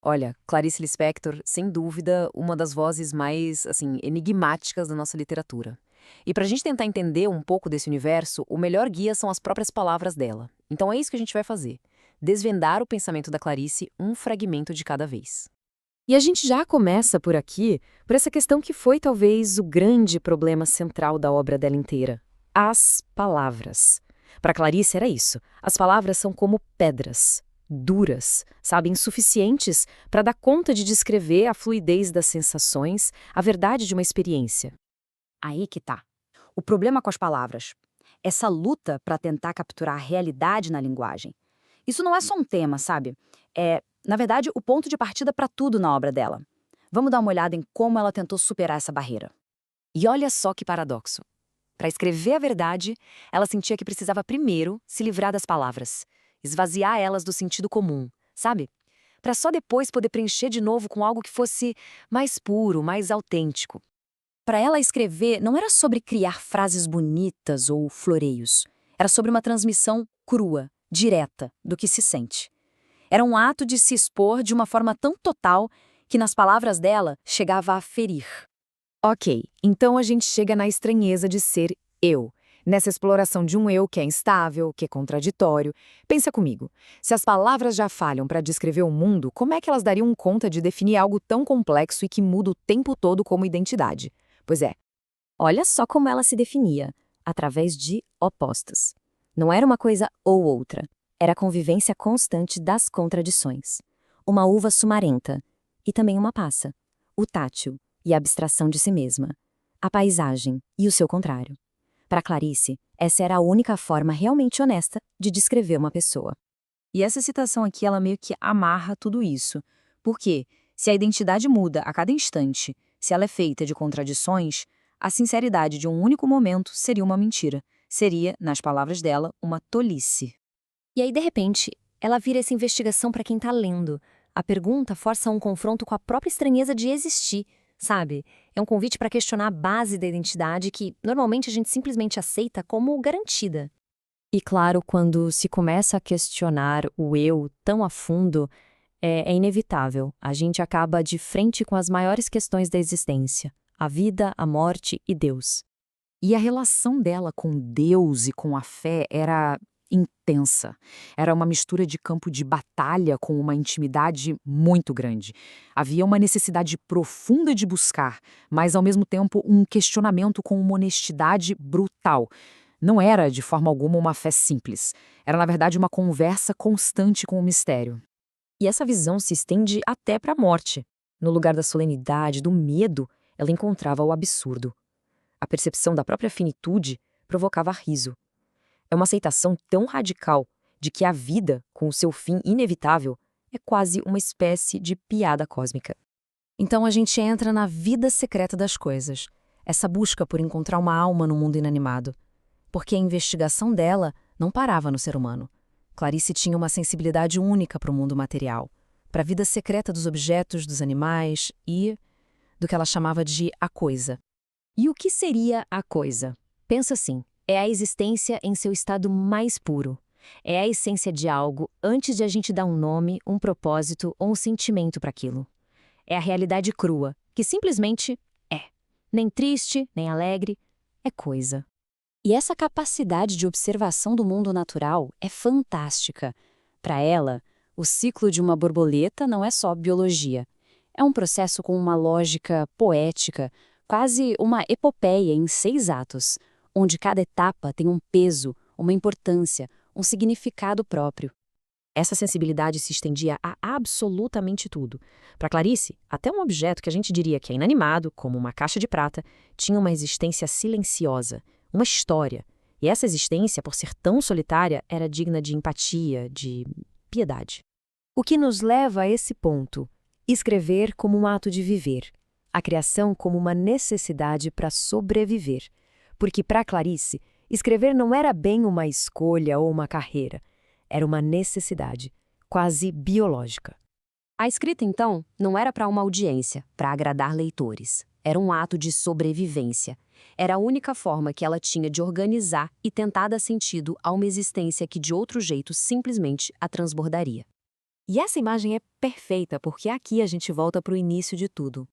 Olha, Clarice Lispector, sem dúvida, uma das vozes mais, assim, enigmáticas da nossa literatura. E para a gente tentar entender um pouco desse universo, o melhor guia são as próprias palavras dela. Então é isso que a gente vai fazer. Desvendar o pensamento da Clarice, um fragmento de cada vez. E a gente já começa por aqui, por essa questão que foi talvez o grande problema central da obra dela inteira: as palavras. Para Clarice era isso. As palavras são como pedras, duras, sabe, insuficientes para dar conta de descrever a fluidez das sensações, a verdade de uma experiência. Aí que tá. O problema com as palavras. Essa luta para tentar capturar a realidade na linguagem. Isso não é só um tema, sabe? É, na verdade, o ponto de partida para tudo na obra dela. Vamos dar uma olhada em como ela tentou superar essa barreira. E olha só que paradoxo. Para escrever a verdade, ela sentia que precisava primeiro se livrar das palavras, esvaziar elas do sentido comum, sabe? Para só depois poder preencher de novo com algo que fosse mais puro, mais autêntico. Para ela, escrever não era sobre criar frases bonitas ou floreios. Era sobre uma transmissão crua, direta, do que se sente. Era um ato de se expor de uma forma tão total que, nas palavras dela, chegava a ferir. Ok, então a gente chega na estranheza de ser eu. Nessa exploração de um eu que é instável, que é contraditório. Pensa comigo, se as palavras já falham para descrever o mundo, como é que elas dariam conta de definir algo tão complexo e que muda o tempo todo como identidade? Pois é, Olha só como ela se definia, através de opostos. Não era uma coisa ou outra, era a convivência constante das contradições. Uma uva sumarenta e também uma passa. O tátil e a abstração de si mesma. A paisagem e o seu contrário. Para Clarice, essa era a única forma realmente honesta de descrever uma pessoa. E essa citação aqui, ela meio que amarra tudo isso. Porque, se a identidade muda a cada instante, se ela é feita de contradições, a sinceridade de um único momento seria uma mentira. Seria, nas palavras dela, uma tolice. E aí, de repente, ela vira essa investigação para quem está lendo. A pergunta força um confronto com a própria estranheza de existir, sabe? É um convite para questionar a base da identidade que, normalmente, a gente simplesmente aceita como garantida. E claro, quando se começa a questionar o eu tão a fundo, é inevitável. A gente acaba de frente com as maiores questões da existência: a vida, a morte e Deus. E a relação dela com Deus e com a fé era intensa. Era uma mistura de campo de batalha com uma intimidade muito grande. Havia uma necessidade profunda de buscar, mas ao mesmo tempo um questionamento com uma honestidade brutal. Não era, de forma alguma, uma fé simples. Era, na verdade, uma conversa constante com o mistério. E essa visão se estende até para a morte. No lugar da solenidade, do medo, ela encontrava o absurdo. A percepção da própria finitude provocava riso. É uma aceitação tão radical de que a vida, com o seu fim inevitável, é quase uma espécie de piada cósmica. Então a gente entra na vida secreta das coisas, essa busca por encontrar uma alma no mundo inanimado. Porque a investigação dela não parava no ser humano. Clarice tinha uma sensibilidade única para o mundo material, para a vida secreta dos objetos, dos animais e do que ela chamava de a coisa. E o que seria a coisa? Pensa assim, é a existência em seu estado mais puro. É a essência de algo antes de a gente dar um nome, um propósito ou um sentimento para aquilo. É a realidade crua, que simplesmente é. Nem triste, nem alegre, é coisa. E essa capacidade de observação do mundo natural é fantástica. Para ela, o ciclo de uma borboleta não é só biologia. É um processo com uma lógica poética, quase uma epopeia em 6 atos, onde cada etapa tem um peso, uma importância, um significado próprio. Essa sensibilidade se estendia a absolutamente tudo. Para Clarice, até um objeto que a gente diria que é inanimado, como uma caixa de prata, tinha uma existência silenciosa, uma história. E essa existência, por ser tão solitária, era digna de empatia, de piedade. O que nos leva a esse ponto: escrever como um ato de viver, a criação como uma necessidade para sobreviver. Porque para Clarice, escrever não era bem uma escolha ou uma carreira, era uma necessidade, quase biológica. A escrita, então, não era para uma audiência, para agradar leitores. Era um ato de sobrevivência. Era a única forma que ela tinha de organizar e tentar dar sentido a uma existência que de outro jeito simplesmente a transbordaria. E essa imagem é perfeita porque aqui a gente volta para o início de tudo.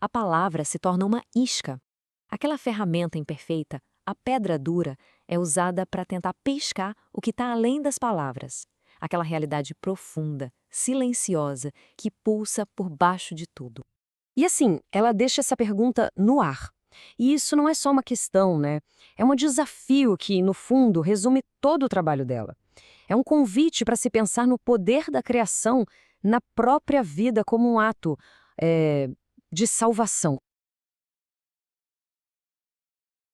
A palavra se torna uma isca. Aquela ferramenta imperfeita, a pedra dura, é usada para tentar pescar o que está além das palavras. Aquela realidade profunda, silenciosa, que pulsa por baixo de tudo. E assim, ela deixa essa pergunta no ar. E isso não é só uma questão, né? É um desafio que, no fundo, resume todo o trabalho dela. É um convite para se pensar no poder da criação na própria vida como um ato de salvação.